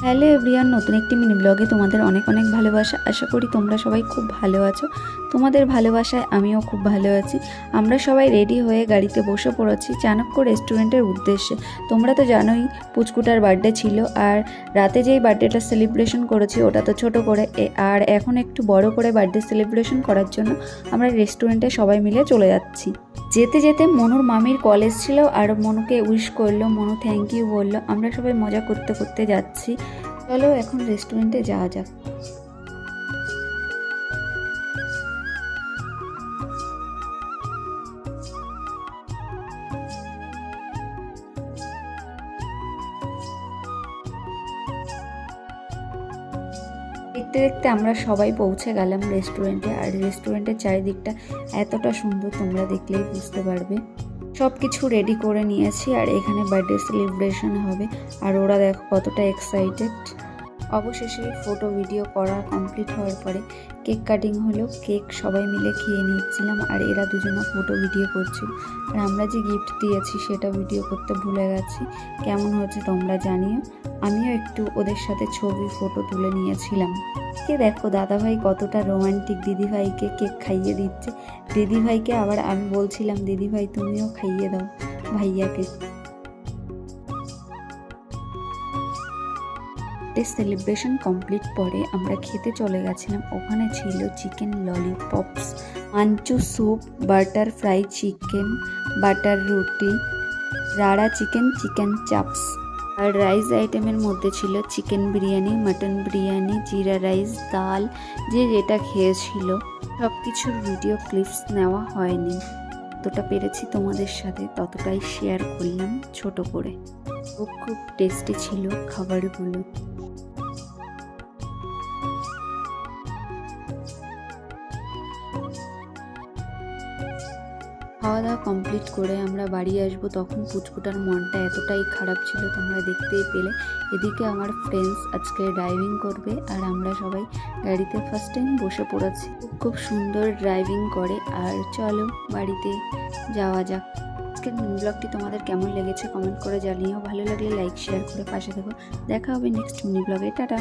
Hello everyone, নতুন একটি mini ব্লগে তোমাদের অনেক অনেক ভালোবাসা। আশা করি তোমরা সবাই খুব ভালো আছো। তোমাদের ভালোবাসায় আমিও খুব ভালো আছি। আমরা সবাই রেডি হয়ে গাড়িতে বসে পড়েছি চাণক্য রেস্টুরেন্টের উদ্দেশ্যে। তোমরা তো জানোই পুচকুটার বার্থডে ছিল, আর রাতে যেই বার্থডেটা সেলিব্রেশন করেছি ওটা তো ছোট করে, আর এখন একটু বড় করে বার্থডে সেলিব্রেশন করার জন্য আমরা রেস্টুরেন্টে সবাই মিলে চলে যাচ্ছি। যেতে যেতে মনুর মামির কলেজ ছিল, আর মনুকে উইশ করলো, মনু থ্যাংক ইউ বললো। আমরা সবাই মজা করতে করতে যাচ্ছি। চলো এখন রেস্টুরেন্টে যাওয়া যাক। দেখতে দেখতে আমরা সবাই পৌঁছে গেলাম রেস্টুরেন্টে। আর রেস্টুরেন্টের চারিদিকটা এতটা সুন্দর, তোমরা দেখলেই বুঝতে পারবে। সব কিছু রেডি করে নিয়েছি, আর এখানে বার্থডে সেলিব্রেশন হবে। আর ওরা দেখো কতটা এক্সাইটেড। অবশেষে ফটো ভিডিও করা কমপ্লিট হওয়ার পরে কেক কাটিং হলো। কেক সবাই মিলে খেয়ে নিচ্ছিলাম, আর এরা দুজনে ফটো ভিডিও করছিল। আর আমরা যে গিফট দিয়েছি সেটা ভিডিও করতে ভুলে গেছি। কেমন হয়েছে তোমরা জানিও। আমিও একটু ওদের সাথে ছবি ফটো তুলে নিয়েছিলাম। কে দেখো দাদাভাই কতটা রোমান্টিক, দিদিভাইকে কেক খাইয়ে দিচ্ছে। দিদিভাইকে আবার আমি বলছিলাম, দিদিভাই তুমিও খাইয়ে দাও ভাইয়াকে। সেলিব্রেশন কমপ্লিট পরে আমরা খেতে চলে গেছিলাম। ওখানে ছিল chicken lollipops, manchow soup, butter fry chicken, butter রুটি, রাড়া চিকেন, চিকেন চাপস। আর রাইস আইটেমের মধ্যে ছিল চিকেন বিরিয়ানি, মাটন বিরিয়ানি, জিরা রাইস, ডাল। যে যেটা খেয়েছিল সব কিছুর ভিডিও ক্লিপস নেওয়া হয়নি। যতটা পেরেছি তোমাদের সাথে ততটাই শেয়ার করলাম ছোট করে। খুব খুব টেস্টি ছিল খাবারগুলো। খাওয়া দাওয়া কমপ্লিট করে আমরা বাড়ি আসবো, তখন পুচকুটার মনটা এতটাই খারাপ ছিল, তোমরা দেখতেই পেলে। এদিকে আমার ফ্রেন্ডস আজকে ড্রাইভিং করবে, আর আমরা সবাই গাড়িতে ফার্স্ট টাইম বসে পড়েছি। খুব সুন্দর ড্রাইভিং করে। আর চলো বাড়িতে যাওয়া যাক। আজকের মিনি ব্লগটি তোমাদের কেমন লেগেছে কমেন্ট করে জানিও। ভালো লাগলে লাইক শেয়ার করে পাশে থেকো। দেখা হবে নেক্সট মিনি ব্লগে। টাটা।